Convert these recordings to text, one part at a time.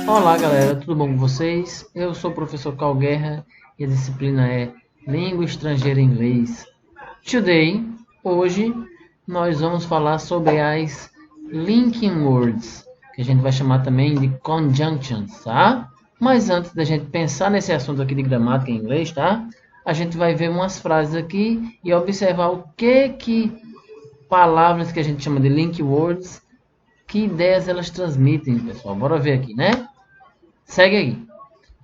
Olá galera, tudo bom com vocês? Eu sou o professor Cal Guerra e a disciplina é Língua Estrangeira em Inglês. Hoje, nós vamos falar sobre as linking words, que a gente vai chamar também de conjunctions, tá? Mas antes da gente pensar nesse assunto aqui de gramática em inglês, tá? A gente vai ver umas frases aqui e observar o que palavras que a gente chama de link words, que ideias elas transmitem, pessoal. Bora ver aqui, né? Segue aí.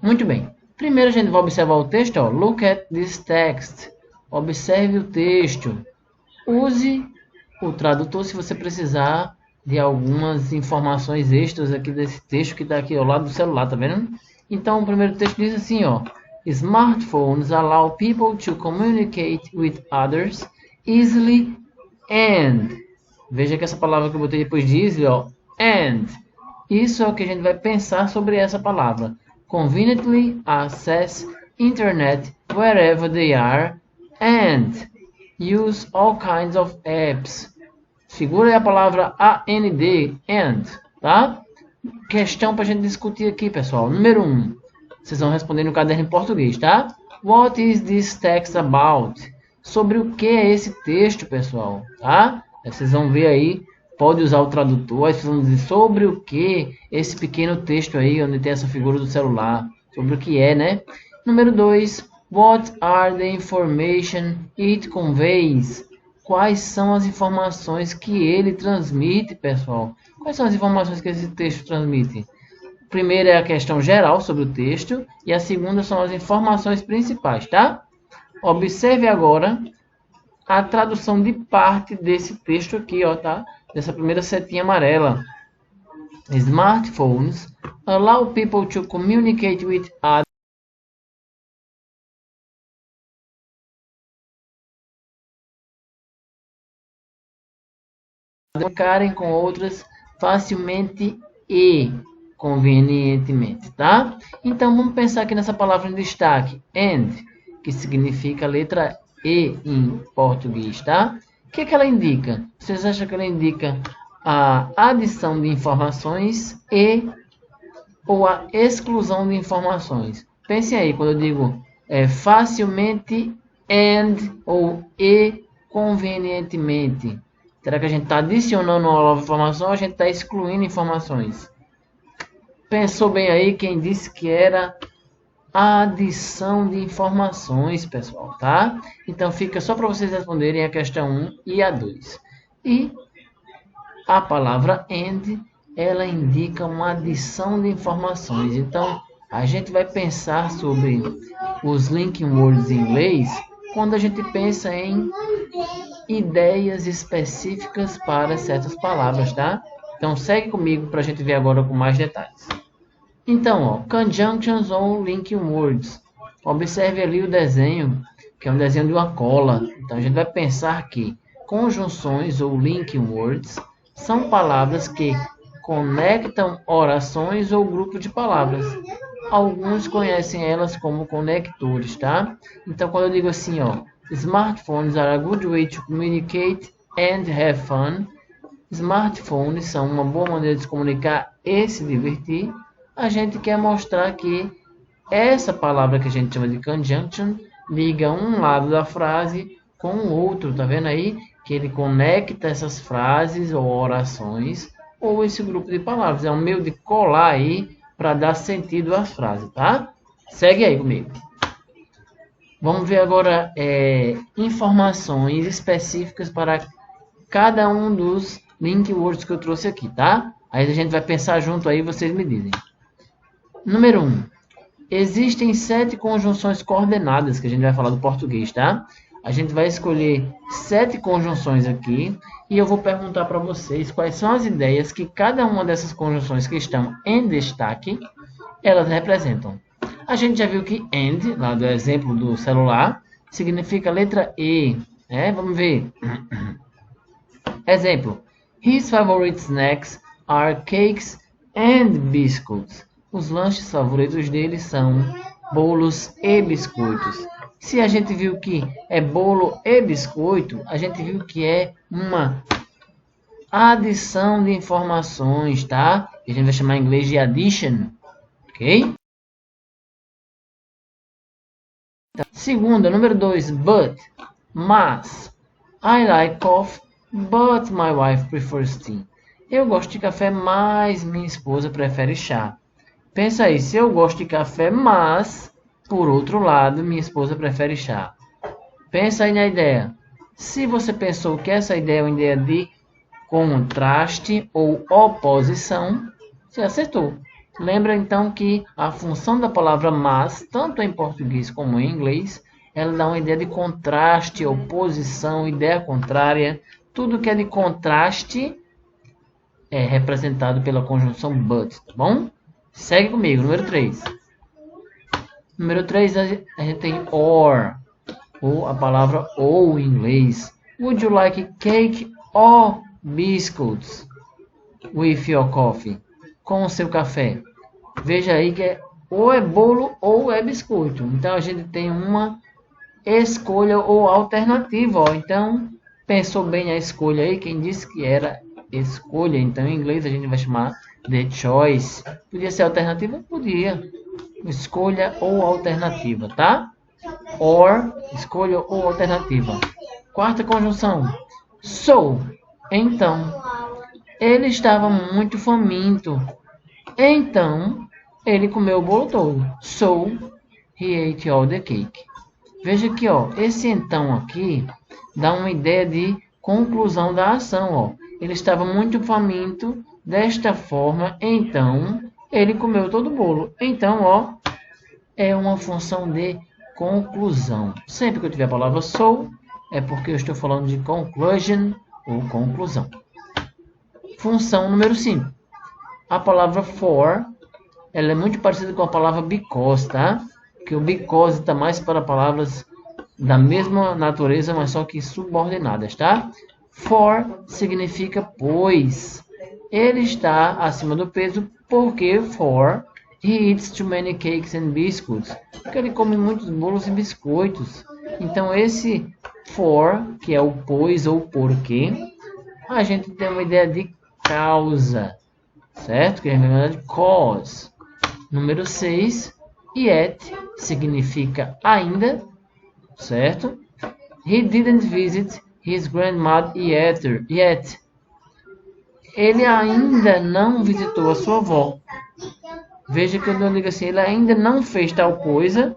Muito bem. Primeiro a gente vai observar o texto, ó. Look at this text. Observe o texto. Use o tradutor se você precisar de algumas informações extras aqui desse texto que está aqui ao lado do celular, tá vendo? Então o primeiro texto diz assim, ó. Smartphones allow people to communicate with others easily and. Veja que essa palavra que eu botei depois de easily, ó. And. Isso é o que a gente vai pensar sobre essa palavra. Conveniently access internet wherever they are and use all kinds of apps. Segura aí a palavra AND, and, tá? Questão para a gente discutir aqui, pessoal. Número 1. Vocês vão responder no caderno em português, tá? What is this text about? Sobre o que é esse texto, pessoal, tá? Vocês vão ver aí. Pode usar o tradutor, aí vocês vão dizer sobre o que esse pequeno texto aí, onde tem essa figura do celular, sobre o que é, né? Número 2, what are the information it conveys? Quais são as informações que ele transmite, pessoal? Quais são as informações que esse texto transmite? A primeira é a questão geral sobre o texto e a segunda são as informações principais, tá? Observe agora a tradução de parte desse texto aqui, ó, tá? Dessa primeira setinha amarela. Smartphones allow people to communicate with others. Comunicarem com outras facilmente e convenientemente, tá? Então vamos pensar aqui nessa palavra em destaque, and, que significa a letra E em português, tá? O que ela indica? Vocês acham que ela indica a adição de informações e ou a exclusão de informações? Pensem aí, quando eu digo facilmente and ou e convenientemente. Será que a gente está adicionando uma nova informação ou a gente está excluindo informações? Pensou bem aí quem disse que era a adição de informações, pessoal, tá? Então fica só para vocês responderem a questão 1 e a 2. E a palavra and, ela indica uma adição de informações. Então a gente vai pensar sobre os linking words em inglês quando a gente pensa em ideias específicas para certas palavras, tá? Então segue comigo para a gente ver agora com mais detalhes. Então, ó, conjunctions ou linking words. Observe ali o desenho, que é um desenho de uma cola. Então, a gente vai pensar que conjunções ou linking words são palavras que conectam orações ou grupo de palavras. Alguns conhecem elas como conectores, tá? Então, quando eu digo assim, ó, smartphones are a good way to communicate and have fun. Smartphones são uma boa maneira de se comunicar e se divertir. A gente quer mostrar que essa palavra que a gente chama de conjunction liga um lado da frase com o outro, tá vendo aí? Que ele conecta essas frases ou orações ou esse grupo de palavras. É um meio de colar aí para dar sentido às frases, tá? Segue aí comigo. Vamos ver agora informações específicas para cada um dos link words que eu trouxe aqui, tá? Aí a gente vai pensar junto aí, vocês me dizem. Número 1. Existem 7 conjunções coordenadas, que a gente vai falar do português, tá? A gente vai escolher 7 conjunções aqui e eu vou perguntar para vocês quais são as ideias que cada uma dessas conjunções que estão em destaque, elas representam. A gente já viu que and, lá do exemplo do celular, significa letra E, né? Vamos ver. Exemplo. His favorite snacks are cakes and biscuits. Os lanches favoritos dele são bolos e biscoitos. Se a gente viu que é bolo e biscoito, a gente viu que é uma adição de informações, tá? A gente vai chamar em inglês de addition. ok? Segunda, número 2, but, mas. I like coffee, but my wife prefers tea. Eu gosto de café, mas minha esposa prefere chá. Pensa aí, se eu gosto de café, mas, por outro lado, minha esposa prefere chá. Pensa aí na ideia. Se você pensou que essa ideia é uma ideia de contraste ou oposição, você acertou. Lembra então que a função da palavra mas, tanto em português como em inglês, ela dá uma ideia de contraste, oposição, ideia contrária. Tudo que é de contraste é representado pela conjunção but, tá bom? Segue comigo, número 3. Número 3 a gente tem or, ou a palavra ou em inglês. Would you like cake or biscuits with your coffee? Com o seu café. Veja aí que ou é bolo ou é biscoito. Então a gente tem uma escolha ou alternativa. Ó. Então pensou bem a escolha aí. Quem disse que era escolha, então em inglês a gente vai chamar the choice. Podia ser alternativa? Podia. Escolha ou alternativa, tá? Or, escolha ou alternativa. Quarta conjunção. So, então. Ele estava muito faminto. Então, ele comeu o bolo todo. So, he ate all the cake. Veja aqui, ó. Esse então aqui dá uma ideia de conclusão da ação, ó. Ele estava muito faminto. Desta forma, então, ele comeu todo o bolo. Então, ó, é uma função de conclusão. Sempre que eu tiver a palavra so, é porque eu estou falando de conclusion ou conclusão. Função número 5. A palavra for, ela é muito parecida com a palavra because, tá? Que o because está mais para palavras da mesma natureza, mas só que subordinadas, tá? For significa pois. Ele está acima do peso porque for he eats too many cakes and biscuits. Porque ele come muitos bolos e biscoitos. Então esse for, que é o pois ou porque, a gente tem uma ideia de causa, certo? Que é de cause. Número 6, yet significa ainda, certo? He didn't visit his grandmother yet. Ele ainda não visitou a sua avó. Veja que eu digo assim, ele ainda não fez tal coisa.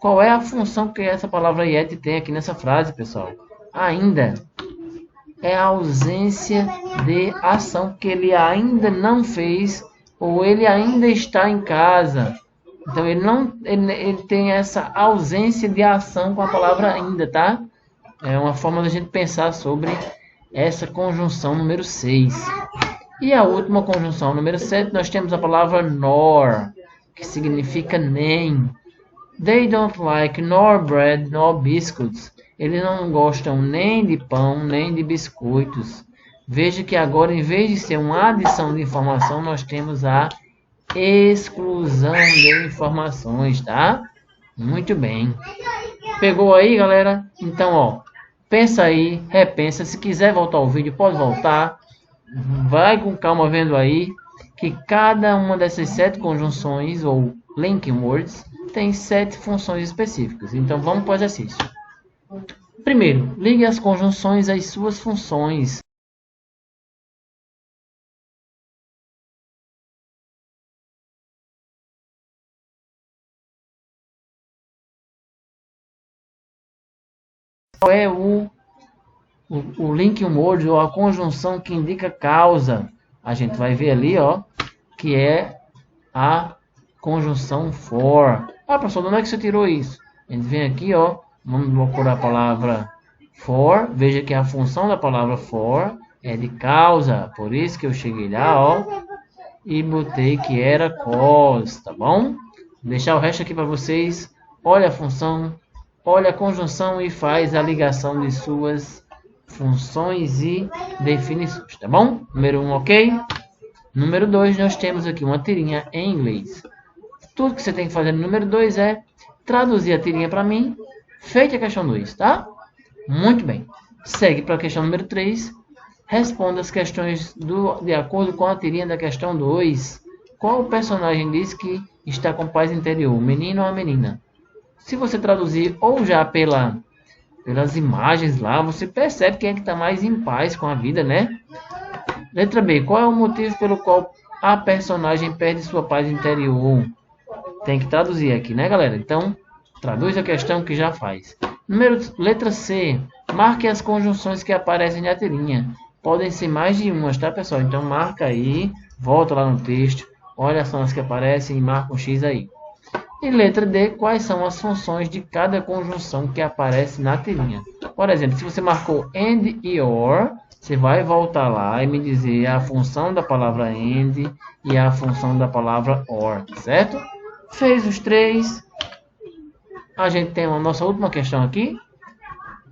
Qual é a função que essa palavra yet tem aqui nessa frase, pessoal? Ainda. É a ausência de ação que ele ainda não fez ou ele ainda está em casa. Então ele tem essa ausência de ação com a palavra ainda, tá? É uma forma da gente pensar sobre essa conjunção número 6. E a última conjunção número 7, nós temos a palavra nor, que significa nem. They don't like nor bread nor biscuits. Eles não gostam nem de pão, nem de biscoitos. Veja que agora, em vez de ser uma adição de informação, nós temos a exclusão de informações, tá? Muito bem. Pegou aí, galera? Então, ó, pensa aí, repensa. Se quiser voltar ao vídeo, pode voltar. Vai com calma vendo aí que cada uma dessas 7 conjunções, ou linking words, tem 7 funções específicas. Então, vamos para o exercício. Primeiro, ligue as conjunções às suas funções. Qual é o linking word ou a conjunção que indica causa? A gente vai ver ali, ó, que é a conjunção for. Ah, professor, onde é que você tirou isso? A gente vem aqui, ó, vamos procurar a palavra for. Veja que a função da palavra for é de causa. Por isso que eu cheguei lá, ó, e botei que era cause, tá bom? Vou deixar o resto aqui para vocês. Olha a função, olha a conjunção e faz a ligação de suas funções e definições, tá bom? Número 1, ok? Número 2, nós temos aqui uma tirinha em inglês. Tudo que você tem que fazer no número 2 é traduzir a tirinha para mim, feita a questão 2, tá? Muito bem. Segue para a questão número 3. Responda as questões de acordo com a tirinha da questão 2. Qual personagem diz que está com paz interior, o menino ou a menina. Se você traduzir ou já pelas imagens lá, você percebe quem é que está mais em paz com a vida, né? Letra B. Qual é o motivo pelo qual a personagem perde sua paz interior? Tem que traduzir aqui, né, galera? Então, traduz a questão que já faz. Letra C. Marque as conjunções que aparecem na tirinha. Podem ser mais de umas, tá, pessoal? Então, marca aí, volta lá no texto, olha só as que aparecem e marca um X aí. E letra D. Quais são as funções de cada conjunção que aparece na tirinha? Por exemplo, se você marcou and e or, você vai voltar lá e me dizer a função da palavra and e a função da palavra or, certo? Fez os três. A gente tem a nossa última questão aqui,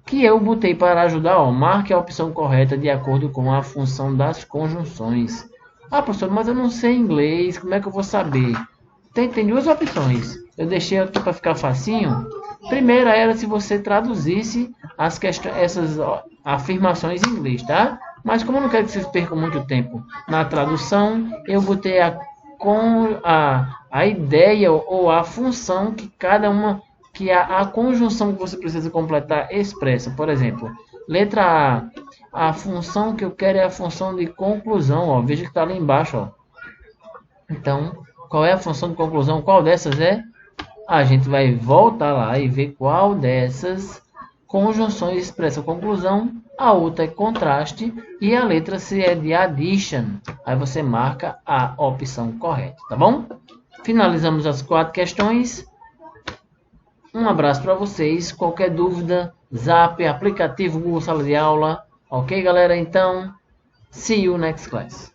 que eu botei para ajudar. Ó, marque a opção correta de acordo com a função das conjunções. Ah, professor, mas eu não sei inglês, como é que eu vou saber? Tem duas opções. Eu deixei aqui para ficar facinho. Primeira era se você traduzisse essas afirmações em inglês, tá? Mas como eu não quero que vocês percam muito tempo na tradução, eu botei a ideia ou a função que cada uma, que a conjunção que você precisa completar expressa. Por exemplo, letra A. A função que eu quero é a função de conclusão. Ó. Veja que está ali embaixo. Ó. Então, qual é a função de conclusão? Qual dessas é? A gente vai voltar lá e ver qual dessas conjunções expressa conclusão. A outra é contraste e a letra C é de addition. Aí você marca a opção correta, tá bom? Finalizamos as 4 questões. Um abraço para vocês. Qualquer dúvida, Zap, aplicativo Google Sala de Aula. Ok, galera? Então, see you next class.